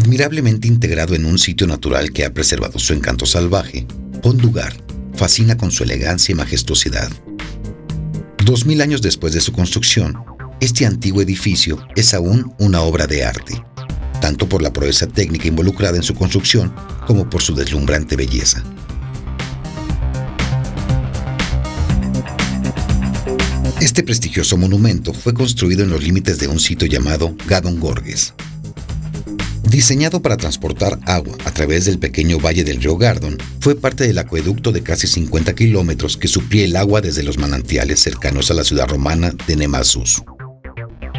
Admirablemente integrado en un sitio natural que ha preservado su encanto salvaje, Pont du Gard fascina con su elegancia y majestuosidad. 2000 años después de su construcción, este antiguo edificio es aún una obra de arte, tanto por la proeza técnica involucrada en su construcción como por su deslumbrante belleza. Este prestigioso monumento fue construido en los límites de un sitio llamado Gadon Gorges. Diseñado para transportar agua a través del pequeño valle del río Gardon, fue parte del acueducto de casi 50 kilómetros que suplía el agua desde los manantiales cercanos a la ciudad romana de Nemesis,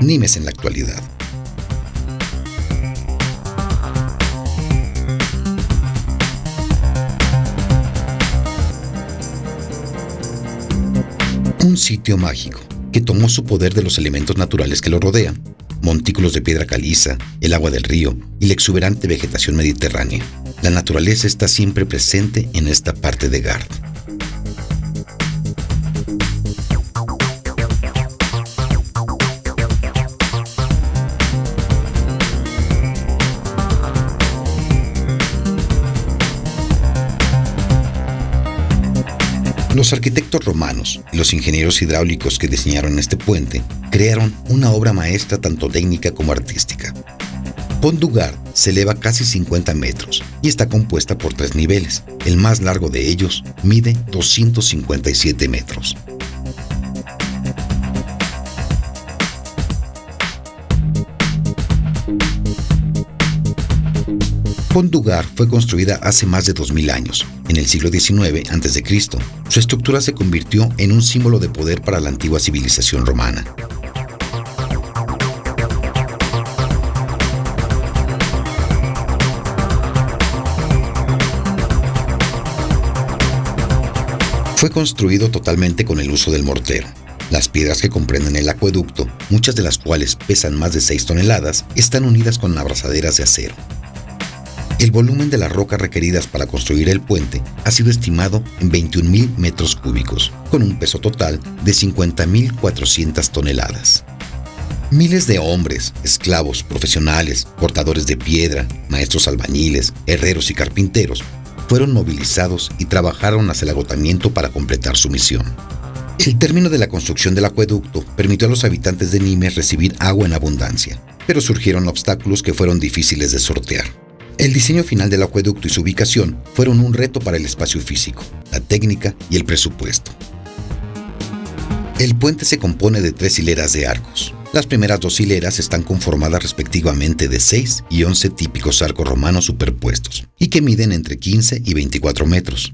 Nimes en la actualidad. Un sitio mágico que tomó su poder de los elementos naturales que lo rodean, montículos de piedra caliza, el agua del río y la exuberante vegetación mediterránea. La naturaleza está siempre presente en esta parte de Gard. Los arquitectos romanos y los ingenieros hidráulicos que diseñaron este puente crearon una obra maestra tanto técnica como artística. Pont du Gard se eleva casi 50 metros y está compuesta por 3 niveles. El más largo de ellos mide 257 metros. Pont du Gard fue construida hace más de 2000 años, en el siglo XIX a.C. Su estructura se convirtió en un símbolo de poder para la antigua civilización romana. Fue construido totalmente con el uso del mortero. Las piedras que comprenden el acueducto, muchas de las cuales pesan más de 6 toneladas, están unidas con abrazaderas de acero. El volumen de las rocas requeridas para construir el puente ha sido estimado en 21.000 metros cúbicos, con un peso total de 50.400 toneladas. Miles de hombres, esclavos, profesionales, cortadores de piedra, maestros albañiles, herreros y carpinteros fueron movilizados y trabajaron hasta el agotamiento para completar su misión. El término de la construcción del acueducto permitió a los habitantes de Nimes recibir agua en abundancia, pero surgieron obstáculos que fueron difíciles de sortear. El diseño final del acueducto y su ubicación fueron un reto para el espacio físico, la técnica y el presupuesto. El puente se compone de 3 hileras de arcos. Las primeras 2 hileras están conformadas respectivamente de 6 y 11 típicos arcos romanos superpuestos, y que miden entre 15 y 24 metros.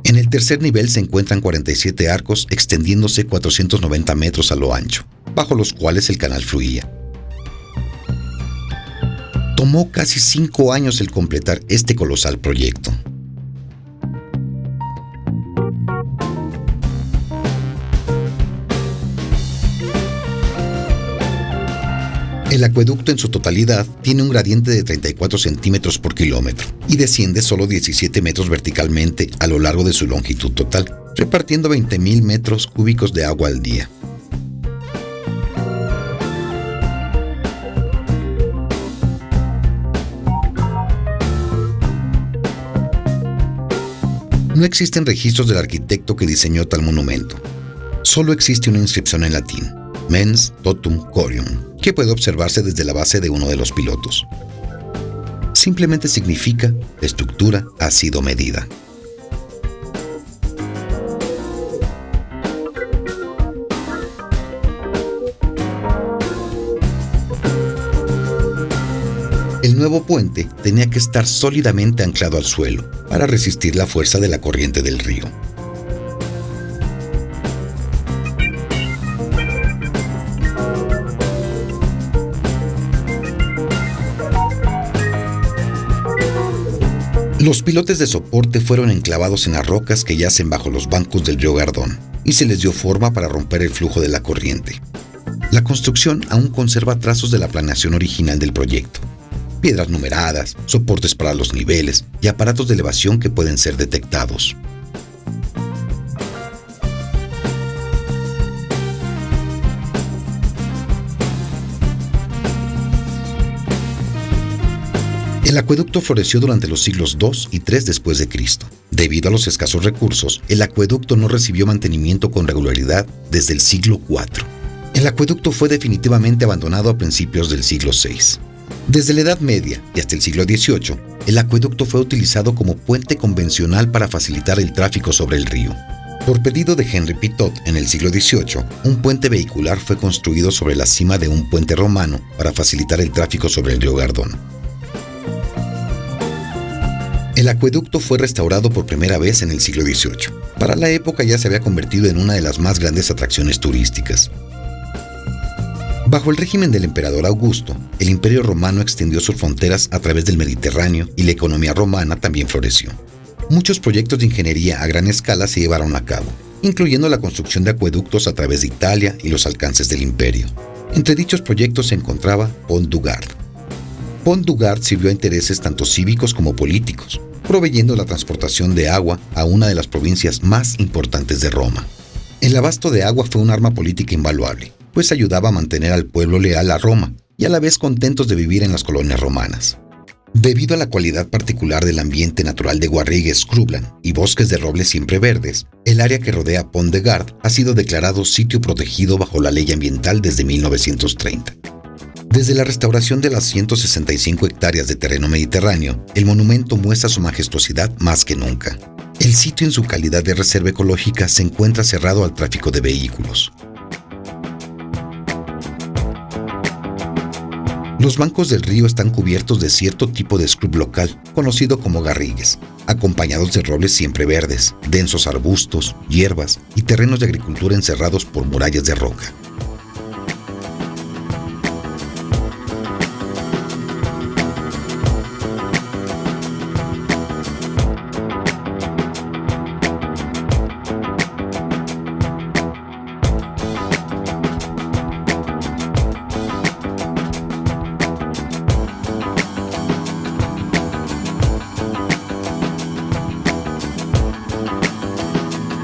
En el tercer nivel se encuentran 47 arcos extendiéndose 490 metros a lo ancho, bajo los cuales el canal fluía. Tomó casi 5 años el completar este colosal proyecto. El acueducto en su totalidad tiene un gradiente de 34 centímetros por kilómetro y desciende solo 17 metros verticalmente a lo largo de su longitud total, repartiendo 20.000 metros cúbicos de agua al día. No existen registros del arquitecto que diseñó tal monumento. Solo existe una inscripción en latín, Mens Totum Corium, que puede observarse desde la base de uno de los pilotos. Simplemente significa, la estructura ha sido medida. El nuevo puente tenía que estar sólidamente anclado al suelo para resistir la fuerza de la corriente del río. Los pilotes de soporte fueron enclavados en las rocas que yacen bajo los bancos del río Gardón y se les dio forma para romper el flujo de la corriente. La construcción aún conserva trazos de la planeación original del proyecto. Piedras numeradas, soportes para los niveles y aparatos de elevación que pueden ser detectados. El acueducto floreció durante los siglos II y III después de Cristo. Debido a los escasos recursos, el acueducto no recibió mantenimiento con regularidad desde el siglo IV. El acueducto fue definitivamente abandonado a principios del siglo VI. Desde la Edad Media y hasta el siglo XVIII, el acueducto fue utilizado como puente convencional para facilitar el tráfico sobre el río. Por pedido de Henri Pitot en el siglo XVIII, un puente vehicular fue construido sobre la cima de un puente romano para facilitar el tráfico sobre el río Gardón. El acueducto fue restaurado por primera vez en el siglo XVIII. Para la época ya se había convertido en una de las más grandes atracciones turísticas. Bajo el régimen del emperador Augusto, el Imperio Romano extendió sus fronteras a través del Mediterráneo y la economía romana también floreció. Muchos proyectos de ingeniería a gran escala se llevaron a cabo, incluyendo la construcción de acueductos a través de Italia y los alcances del imperio. Entre dichos proyectos se encontraba Pont du Gard. Pont du Gard sirvió a intereses tanto cívicos como políticos, proveyendo la transportación de agua a una de las provincias más importantes de Roma. El abasto de agua fue un arma política invaluable, pues ayudaba a mantener al pueblo leal a Roma y a la vez contentos de vivir en las colonias romanas. Debido a la cualidad particular del ambiente natural de Garrigues, Crublan y bosques de robles siempre verdes, el área que rodea Pont de Gard ha sido declarado sitio protegido bajo la ley ambiental desde 1930. Desde la restauración de las 165 hectáreas de terreno mediterráneo, el monumento muestra su majestuosidad más que nunca. El sitio en su calidad de reserva ecológica se encuentra cerrado al tráfico de vehículos. Los bancos del río están cubiertos de cierto tipo de scrub local, conocido como garrigues, acompañados de robles siempre verdes, densos arbustos, hierbas y terrenos de agricultura encerrados por murallas de roca.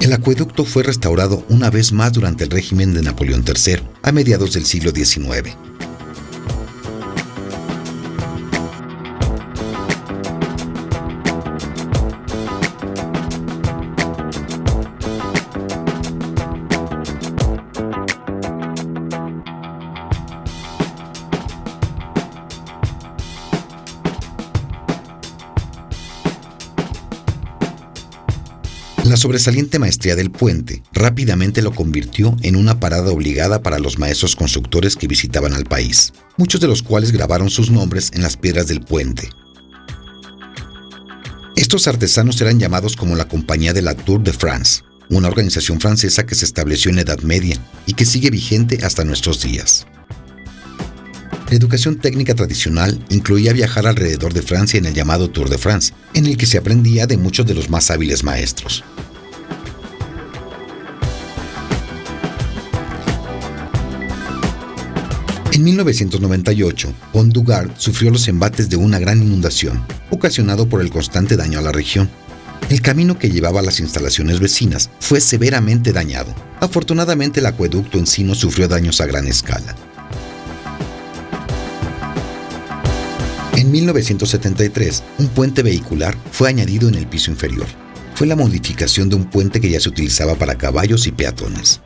El acueducto fue restaurado una vez más durante el régimen de Napoleón III, a mediados del siglo XIX. La sobresaliente maestría del puente rápidamente lo convirtió en una parada obligada para los maestros constructores que visitaban al país, muchos de los cuales grabaron sus nombres en las piedras del puente. Estos artesanos eran llamados como la Compañía de la Tour de France, una organización francesa que se estableció en la Edad Media y que sigue vigente hasta nuestros días. La educación técnica tradicional incluía viajar alrededor de Francia en el llamado Tour de France, en el que se aprendía de muchos de los más hábiles maestros. En 1998, Pont du Gard sufrió los embates de una gran inundación, ocasionado por el constante daño a la región. El camino que llevaba a las instalaciones vecinas fue severamente dañado. Afortunadamente, el acueducto en sí no sufrió daños a gran escala. En 1973, un puente vehicular fue añadido en el piso inferior. Fue la modificación de un puente que ya se utilizaba para caballos y peatones.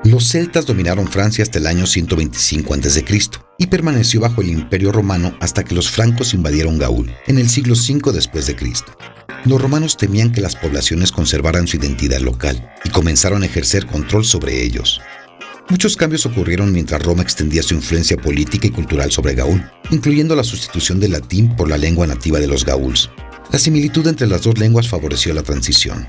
Los celtas dominaron Francia hasta el año 125 a.C. y permaneció bajo el Imperio Romano hasta que los francos invadieron Gaul en el siglo V después de Cristo. Los romanos temían que las poblaciones conservaran su identidad local y comenzaron a ejercer control sobre ellos. Muchos cambios ocurrieron mientras Roma extendía su influencia política y cultural sobre Gaul, incluyendo la sustitución del latín por la lengua nativa de los gaúls. La similitud entre las dos lenguas favoreció la transición.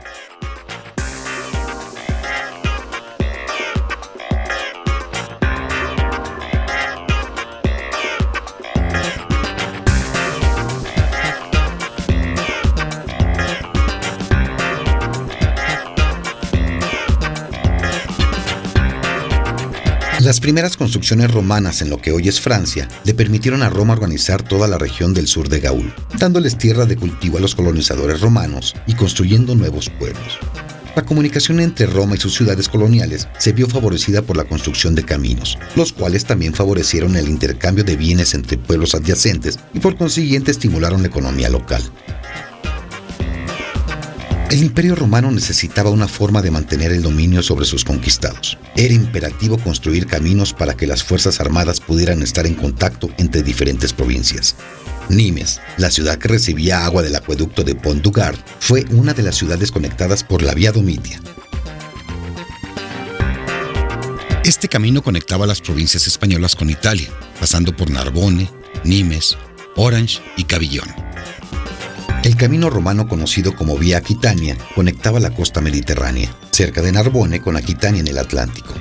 Las primeras construcciones romanas en lo que hoy es Francia le permitieron a Roma organizar toda la región del sur de Gaul, dándoles tierra de cultivo a los colonizadores romanos y construyendo nuevos pueblos. La comunicación entre Roma y sus ciudades coloniales se vio favorecida por la construcción de caminos, los cuales también favorecieron el intercambio de bienes entre pueblos adyacentes y por consiguiente estimularon la economía local. El Imperio Romano necesitaba una forma de mantener el dominio sobre sus conquistados. Era imperativo construir caminos para que las fuerzas armadas pudieran estar en contacto entre diferentes provincias. Nimes, la ciudad que recibía agua del acueducto de Pont du Gard, fue una de las ciudades conectadas por la Vía Domitia. Este camino conectaba las provincias españolas con Italia, pasando por Narbonne, Nimes, Orange y Cavillon. El camino romano conocido como Vía Aquitania conectaba la costa mediterránea, cerca de Narbonne con Aquitania en el Atlántico.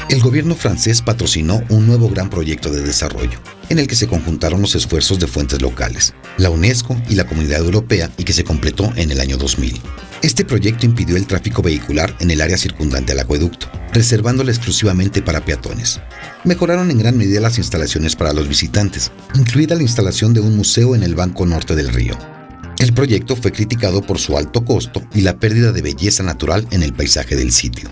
El gobierno francés patrocinó un nuevo gran proyecto de desarrollo, en el que se conjuntaron los esfuerzos de fuentes locales, la UNESCO y la Comunidad Europea, y que se completó en el año 2000. Este proyecto impidió el tráfico vehicular en el área circundante al acueducto, reservándola exclusivamente para peatones. Mejoraron en gran medida las instalaciones para los visitantes, incluida la instalación de un museo en el banco norte del río. El proyecto fue criticado por su alto costo y la pérdida de belleza natural en el paisaje del sitio.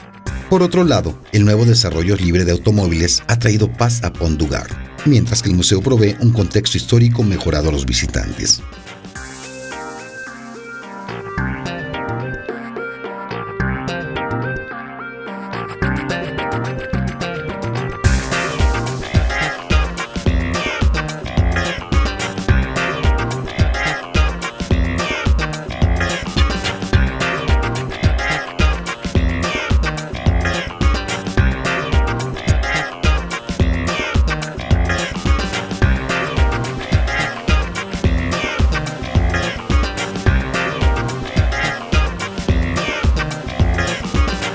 Por otro lado, el nuevo desarrollo libre de automóviles ha traído paz a Pont du Gard, mientras que el museo provee un contexto histórico mejorado a los visitantes.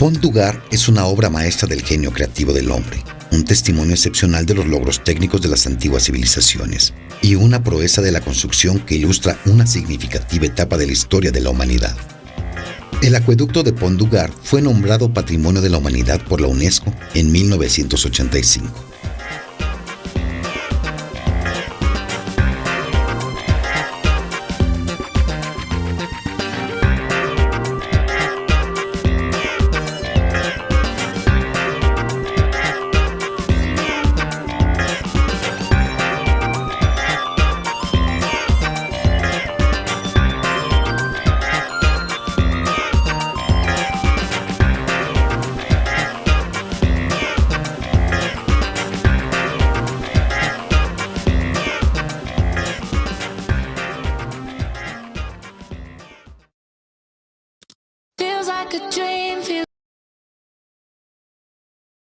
Pont du Gard es una obra maestra del genio creativo del hombre, un testimonio excepcional de los logros técnicos de las antiguas civilizaciones y una proeza de la construcción que ilustra una significativa etapa de la historia de la humanidad. El acueducto de Pont du Gard fue nombrado Patrimonio de la Humanidad por la UNESCO en 1985. Feels like a dream.